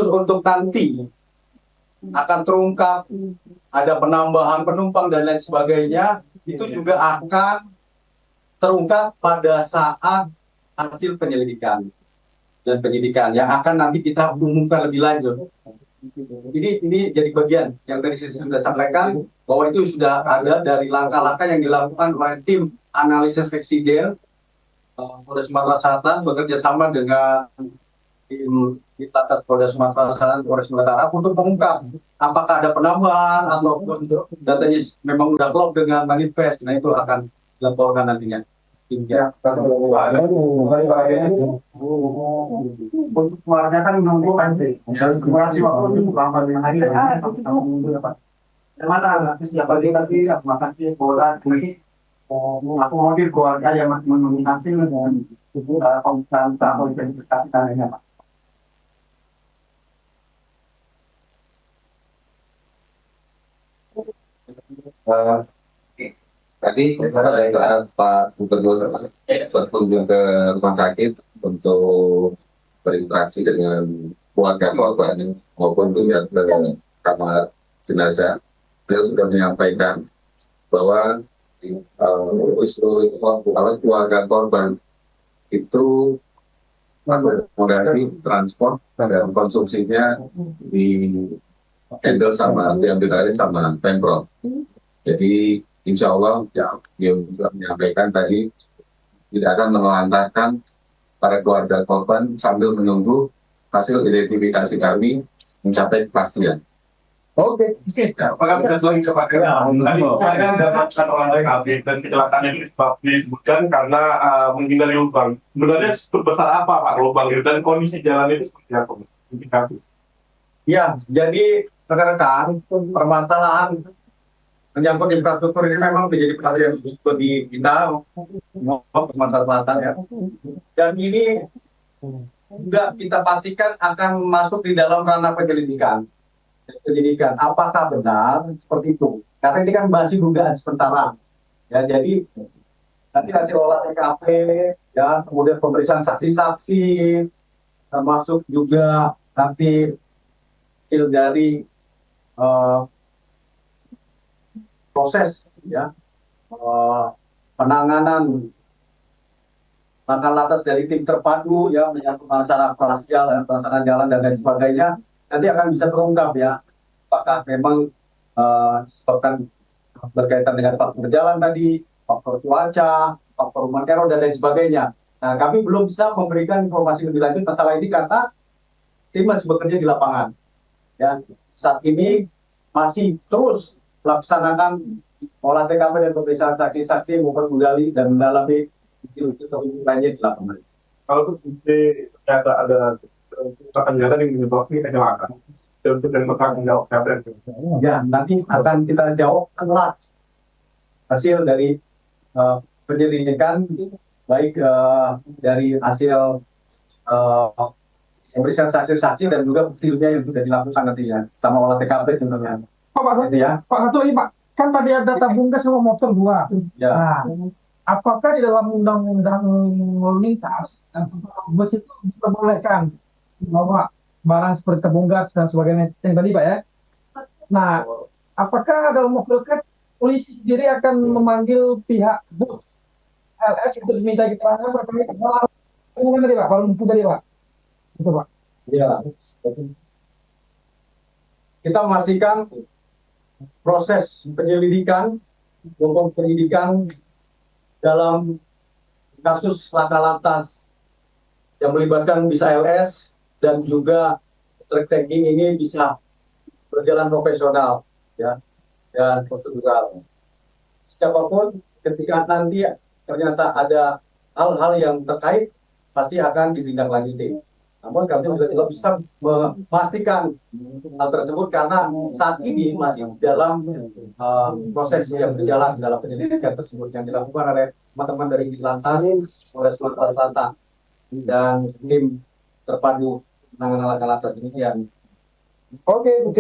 khusus untuk nanti akan terungkap ada penambahan penumpang dan lain sebagainya, itu juga akan terungkap pada saat hasil penyelidikan dan penyidikan yang akan nanti kita umumkan lebih lanjut. Ini jadi bagian yang tadi saya sudah sampaikan bahwa itu sudah ada dari langkah-langkah yang dilakukan oleh tim analisis eksiden Polres Sumatera Selatan bekerja sama dengan tim Ditlantas Polda Sumatera Selatan Polres Sumatera untuk mengungkap apakah ada penambahan ataupun datanya memang sudah klop dengan manifest. Nah, itu akan dilaporkan nantinya. Ya, untuk keluarga kan menunggu nanti. Durasi waktu lama 5 hari. Mana siapa dia tadi makan sih bola ini akomodir keluarga yang masih menunggu nanti dan itu pemeriksaan tahun verifikasi tandanya Pak. Tadi Pak Gubernur berkunjung ke rumah sakit untuk berinteraksi dengan keluarga korban maupun juga ke kamar jenazah. Beliau sudah menyampaikan bahwa kalau keluarga korban itu akomodasi transport dan konsumsinya di handle diambil dari sama Pemprov. Jadi insya Allah ya, dia juga menyampaikan tadi tidak akan menelantarkan para keluarga korban sambil menunggu hasil identifikasi kami mencapai kepastian. Oke. Apakah benar lagi kepada tadi saya mendapatkan orang TKP dan kecelakaan ini disebutkan karena menghindari lubang. Sebenarnya sebesar apa Pak lubang itu dan kondisi jalan itu seperti apa? Ya, jadi rekan-rekan permasalahan menyangkut infrastruktur ini memang menjadi perhatian bagi kita maupun Sumatera Selatan ya. Dan ini juga kita pastikan akan masuk di dalam ranah penyelidikan. Apakah benar seperti itu? Karena ini kan masih dugaan sementara. Ya, jadi nanti hasil olah TKP, ya, kemudian pemeriksaan saksi-saksi, termasuk juga nanti hasil dari proses ya penanganan langkah lantas dari tim terpadu ya menyangkut masalah pelaksanaan jalan dan lain sebagainya nanti akan bisa terungkap ya apakah memang disebabkan berkaitan dengan faktor jalan tadi, faktor cuaca, faktor meteor dan lain sebagainya. Nah, kami belum bisa memberikan informasi lebih lanjut masalah ini karena tim masih bekerja di lapangan. Ya, saat ini masih terus laksanakan olah TKP dan pemeriksaan saksi-saksi maupun menggali dan mendalami lainnya di lapangan. Kalau ternyata ada kegiatan yang menyebabkan kecelakaan, untuk yang bertanggung jawab ya nanti akan kita jawab setelah hasil dari penyelidikan baik dari hasil pemeriksaan saksi-saksi dan juga bukti-buktinya yang sudah dilakukan nantinya sama olah TKP tentunya. Pak Satu ini Pak, kan tadi ada tabung gas sama motor 2. Ya. Nah, apakah di dalam undang-undang lalu lintas bus itu diperbolehkan bawa barang seperti tabung gas dan sebagainya yang tadi Pak ya? Nah, apakah dalam waktu dekat polisi sendiri akan memanggil pihak bus LS untuk diminta keterangan terkait hal tadi Pak, kalau itu tadi Pak? Itu Pak. Ya. Kita memastikan proses penyelidikan maupun penyidikan dalam kasus laka lantas yang melibatkan bisa LS dan juga truk tanking ini bisa berjalan profesional ya dan prosedural. Siapapun ketika nanti ternyata ada hal-hal yang terkait pasti akan ditindaklanjuti. Namun kami juga tidak bisa memastikan hal tersebut karena saat ini masih dalam proses yang berjalan dalam penyelidikan tersebut yang dilakukan oleh teman-teman dari Ditlantas Polres Sumatera Selatan dan tim terpadu penanganan laka lantas demikian. Oke.